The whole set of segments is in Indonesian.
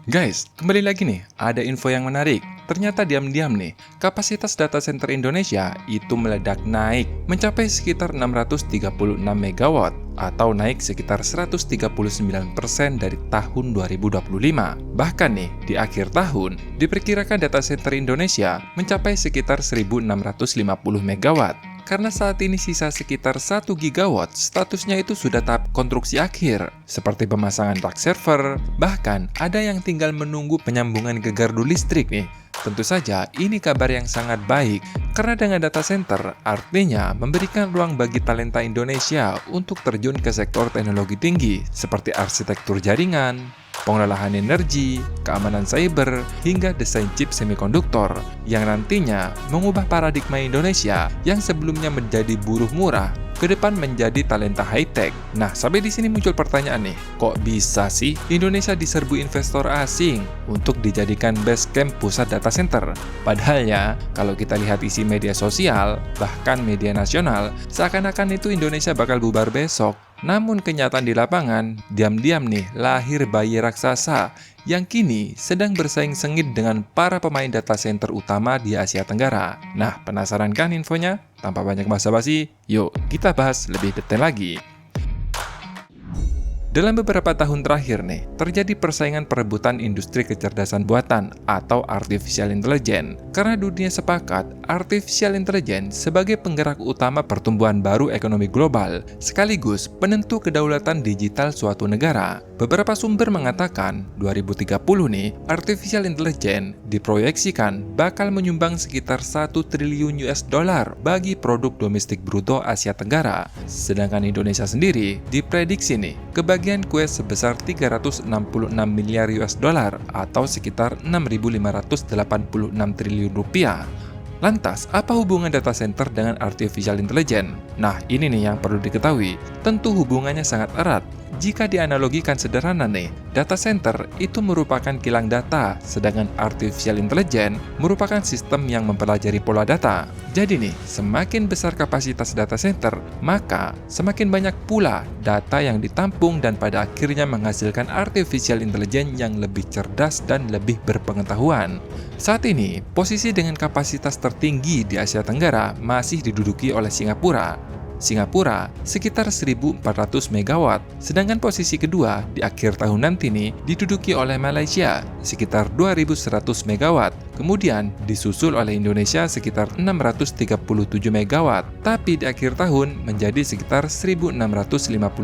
Guys, kembali lagi nih, ada info yang menarik. Ternyata diam-diam nih, kapasitas data center Indonesia itu meledak naik, mencapai sekitar 636 megawatt, atau naik sekitar 139% dari tahun 2025. Bahkan nih, di akhir tahun, diperkirakan data center Indonesia mencapai sekitar 1650 megawatt. Karena saat ini sisa sekitar 1 gigawatt, statusnya itu sudah tahap konstruksi akhir, seperti pemasangan rack server, bahkan ada yang tinggal menunggu penyambungan ke gardu listrik nih. Tentu saja, ini kabar yang sangat baik, karena dengan data center, artinya memberikan ruang bagi talenta Indonesia untuk terjun ke sektor teknologi tinggi, seperti arsitektur jaringan, pengelolaan energi, keamanan cyber, hingga desain chip semikonduktor, yang nantinya mengubah paradigma Indonesia yang sebelumnya menjadi buruh murah, ke depan menjadi talenta high-tech. Nah, sampai di sini muncul pertanyaan nih, kok bisa sih Indonesia diserbu investor asing untuk dijadikan base camp pusat data center? Padahal ya, kalau kita lihat isi media sosial, bahkan media nasional, seakan-akan itu Indonesia bakal bubar besok. Namun kenyataan di lapangan, diam-diam nih lahir bayi raksasa yang kini sedang bersaing sengit dengan para pemain data center utama di Asia Tenggara. Nah, penasaran kan infonya? Tanpa banyak basa-basi, yuk kita bahas lebih detail lagi. Dalam beberapa tahun terakhir nih, terjadi persaingan perebutan industri kecerdasan buatan atau artificial intelligence. Karena dunia sepakat, artificial intelligence sebagai penggerak utama pertumbuhan baru ekonomi global, sekaligus penentu kedaulatan digital suatu negara. Beberapa sumber mengatakan, 2030 nih, artificial intelligence diproyeksikan bakal menyumbang sekitar 1 triliun US dollar bagi produk domestik bruto Asia Tenggara. Sedangkan Indonesia sendiri diprediksi nih, kebagian kue sebesar 366 miliar US dollar atau sekitar 6.586 triliun rupiah. Lantas, apa hubungan data center dengan artificial intelligence? Nah, ini nih yang perlu diketahui. Tentu hubungannya sangat erat. Jika dianalogikan sederhana nih, data center itu merupakan kilang data, sedangkan artificial intelligence merupakan sistem yang mempelajari pola data. Jadi nih, semakin besar kapasitas data center, maka semakin banyak pula data yang ditampung dan pada akhirnya menghasilkan artificial intelligence yang lebih cerdas dan lebih berpengetahuan. Saat ini, posisi dengan kapasitas tertinggi di Asia Tenggara masih diduduki oleh Singapura sekitar 1.400 megawatt, sedangkan posisi kedua di akhir tahun nanti nih diduduki oleh Malaysia sekitar 2.100 megawatt, kemudian disusul oleh Indonesia sekitar 637 megawatt, tapi di akhir tahun menjadi sekitar 1.650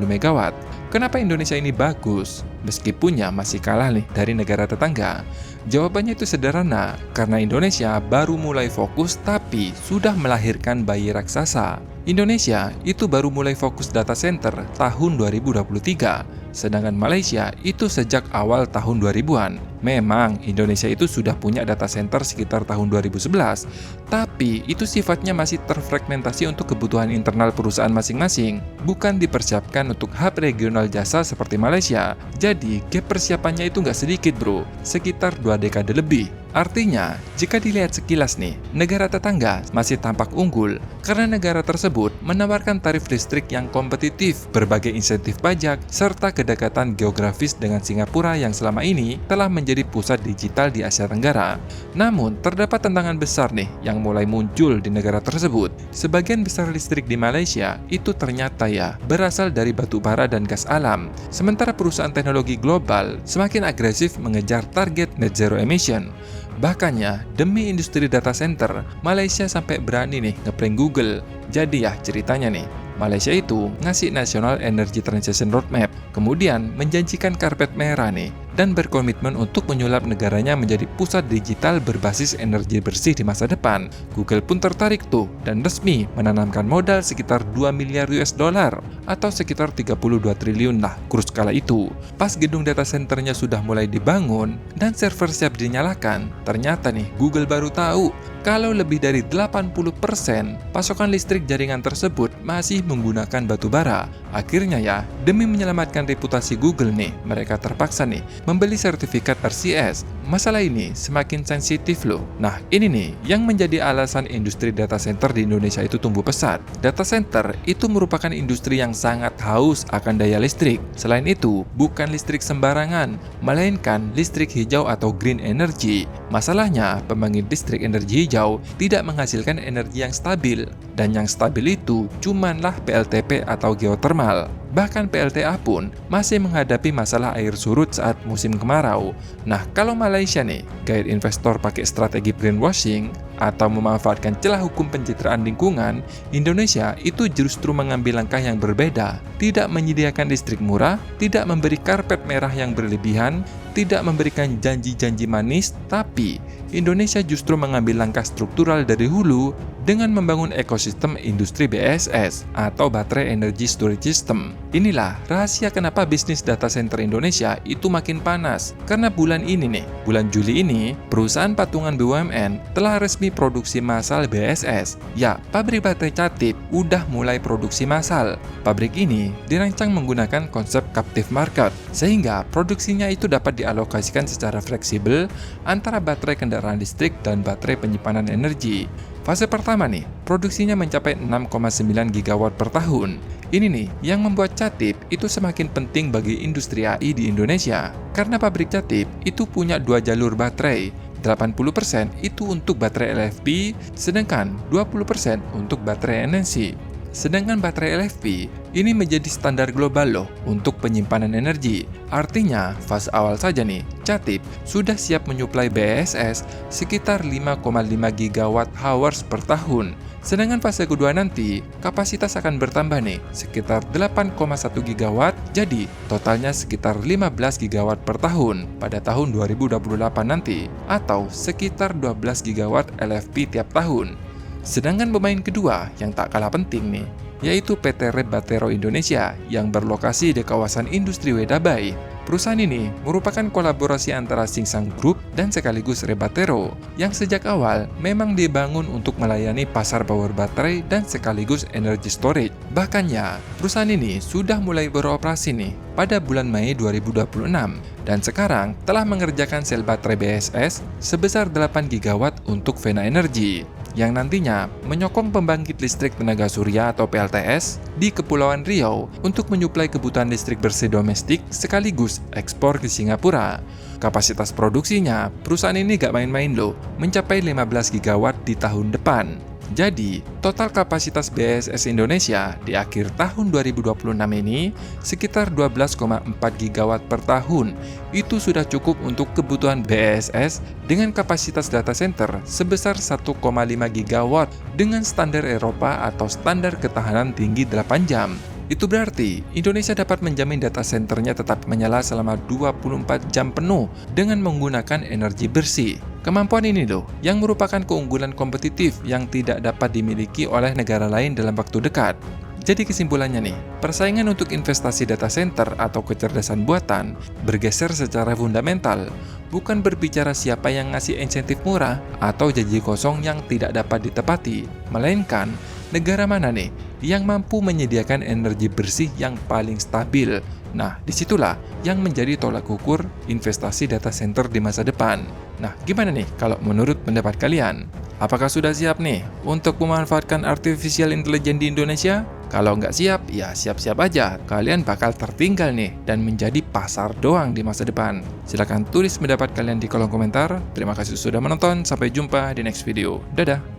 megawatt. Kenapa Indonesia ini bagus, meskipunnya masih kalah nih dari negara tetangga? Jawabannya itu sederhana, karena Indonesia baru mulai fokus tapi sudah melahirkan bayi raksasa. Indonesia itu baru mulai fokus data center tahun 2023, sedangkan Malaysia itu sejak awal tahun 2000-an. Memang Indonesia itu sudah punya data center sekitar tahun 2011, tapi itu sifatnya masih terfragmentasi untuk kebutuhan internal perusahaan masing-masing, bukan dipersiapkan untuk hub regional jasa seperti Malaysia. Jadi gap persiapannya itu nggak sedikit bro, sekitar 2 dekade lebih. Artinya, jika dilihat sekilas nih, negara tetangga masih tampak unggul karena negara tersebut menawarkan tarif listrik yang kompetitif, berbagai insentif pajak, serta kedekatan geografis dengan Singapura yang selama ini telah menjadi pusat digital di Asia Tenggara. Namun, terdapat tantangan besar nih yang mulai muncul di negara tersebut. Sebagian besar listrik di Malaysia itu ternyata ya berasal dari batu bara dan gas alam, sementara perusahaan teknologi global semakin agresif mengejar target net zero emission. Bahkannya, demi industri data center, Malaysia sampai berani nih ngeprank Google. Jadi ya ceritanya nih, Malaysia itu ngasih National Energy Transition Roadmap, kemudian menjanjikan karpet merah nih, dan berkomitmen untuk menyulap negaranya menjadi pusat digital berbasis energi bersih di masa depan. Google pun tertarik tuh, dan resmi menanamkan modal sekitar 2 miliar US dollar, atau sekitar 32 triliun lah kurs kala itu. Pas gedung data centernya sudah mulai dibangun, dan server siap dinyalakan, ternyata nih Google baru tahu kalau lebih dari 80% pasokan listrik jaringan tersebut masih menggunakan batu bara. Akhirnya ya, demi menyelamatkan reputasi Google nih, mereka terpaksa nih membeli sertifikat RCS. Masalah ini semakin sensitif loh. Nah, ini nih yang menjadi alasan industri data center di Indonesia itu tumbuh pesat. Data center itu merupakan industri yang sangat haus akan daya listrik. Selain itu, bukan listrik sembarangan, melainkan listrik hijau atau green energy. Masalahnya, pembangkit listrik energi hijau tidak menghasilkan energi yang stabil, dan yang stabil itu cumanlah PLTP atau geothermal. Bahkan PLTA pun masih menghadapi masalah air surut saat musim kemarau. Nah, kalau Malaysia nih, gait investor pakai strategi greenwashing atau memanfaatkan celah hukum pencitraan lingkungan, Indonesia itu justru mengambil langkah yang berbeda. Tidak menyediakan listrik murah, tidak memberi karpet merah yang berlebihan, tidak memberikan janji-janji manis, tapi Indonesia justru mengambil langkah struktural dari hulu dengan membangun ekosistem industri BESS atau Battery Energy Storage System. Inilah rahasia kenapa bisnis data center Indonesia itu makin panas. Karena bulan ini nih, bulan Juli ini, perusahaan patungan BUMN telah resmi produksi massal BESS. Ya, pabrik baterai Catip udah mulai produksi massal. Pabrik ini dirancang menggunakan konsep captive market, sehingga produksinya itu dapat dialokasikan secara fleksibel antara baterai kendaraan listrik dan baterai penyimpanan energi. Fase pertama nih, produksinya mencapai 6,9 gigawatt per tahun. Ini nih yang membuat Catip itu semakin penting bagi industri AI di Indonesia. Karena pabrik Catip itu punya 2 jalur baterai. 80% itu untuk baterai LFP, sedangkan 20% untuk baterai NMC. Sedangkan baterai LFP ini menjadi standar global loh untuk penyimpanan energi. Artinya, fase awal saja nih, Catip sudah siap menyuplai BESS sekitar 5,5 gigawatt hours per tahun. Sedangkan fase kedua nanti, kapasitas akan bertambah nih, sekitar 8,1 gigawatt, jadi totalnya sekitar 15 gigawatt per tahun pada tahun 2028 nanti, atau sekitar 12 gigawatt LFP tiap tahun. Sedangkan pemain kedua yang tak kalah penting nih, yaitu PT Rep Batero Indonesia yang berlokasi di kawasan industri Wedabai. Perusahaan ini merupakan kolaborasi antara Singsang Group dan sekaligus Rep Batero yang sejak awal memang dibangun untuk melayani pasar power baterai dan sekaligus energy storage. Bahkan ya, perusahaan ini sudah mulai beroperasi nih pada bulan Mei 2026 dan sekarang telah mengerjakan sel baterai BESS sebesar 8 gigawatt untuk Vena Energy yang nantinya menyokong pembangkit listrik tenaga surya atau PLTS di Kepulauan Riau untuk menyuplai kebutuhan listrik bersih domestik sekaligus ekspor ke Singapura. Kapasitas produksinya, perusahaan ini gak main-main loh, mencapai 15 gigawatt di tahun depan. Jadi, total kapasitas BESS Indonesia di akhir tahun 2026 ini sekitar 12,4 gigawatt per tahun. Itu sudah cukup untuk kebutuhan BESS dengan kapasitas data center sebesar 1,5 gigawatt dengan standar Eropa atau standar ketahanan tinggi 8 jam. Itu berarti Indonesia dapat menjamin data centernya tetap menyala selama 24 jam penuh dengan menggunakan energi bersih. Kemampuan ini loh yang merupakan keunggulan kompetitif yang tidak dapat dimiliki oleh negara lain dalam waktu dekat. Jadi kesimpulannya nih, persaingan untuk investasi data center atau kecerdasan buatan bergeser secara fundamental. Bukan berbicara siapa yang ngasih insentif murah atau janji kosong yang tidak dapat ditepati, melainkan negara mana nih yang mampu menyediakan energi bersih yang paling stabil. Nah, disitulah yang menjadi tolak ukur investasi data center di masa depan. Nah, gimana nih kalau menurut pendapat kalian? Apakah sudah siap nih untuk memanfaatkan artificial intelligence di Indonesia? Kalau nggak siap, ya siap-siap aja. Kalian bakal tertinggal nih dan menjadi pasar doang di masa depan. Silahkan tulis pendapat kalian di kolom komentar. Terima kasih sudah menonton. Sampai jumpa di next video. Dadah!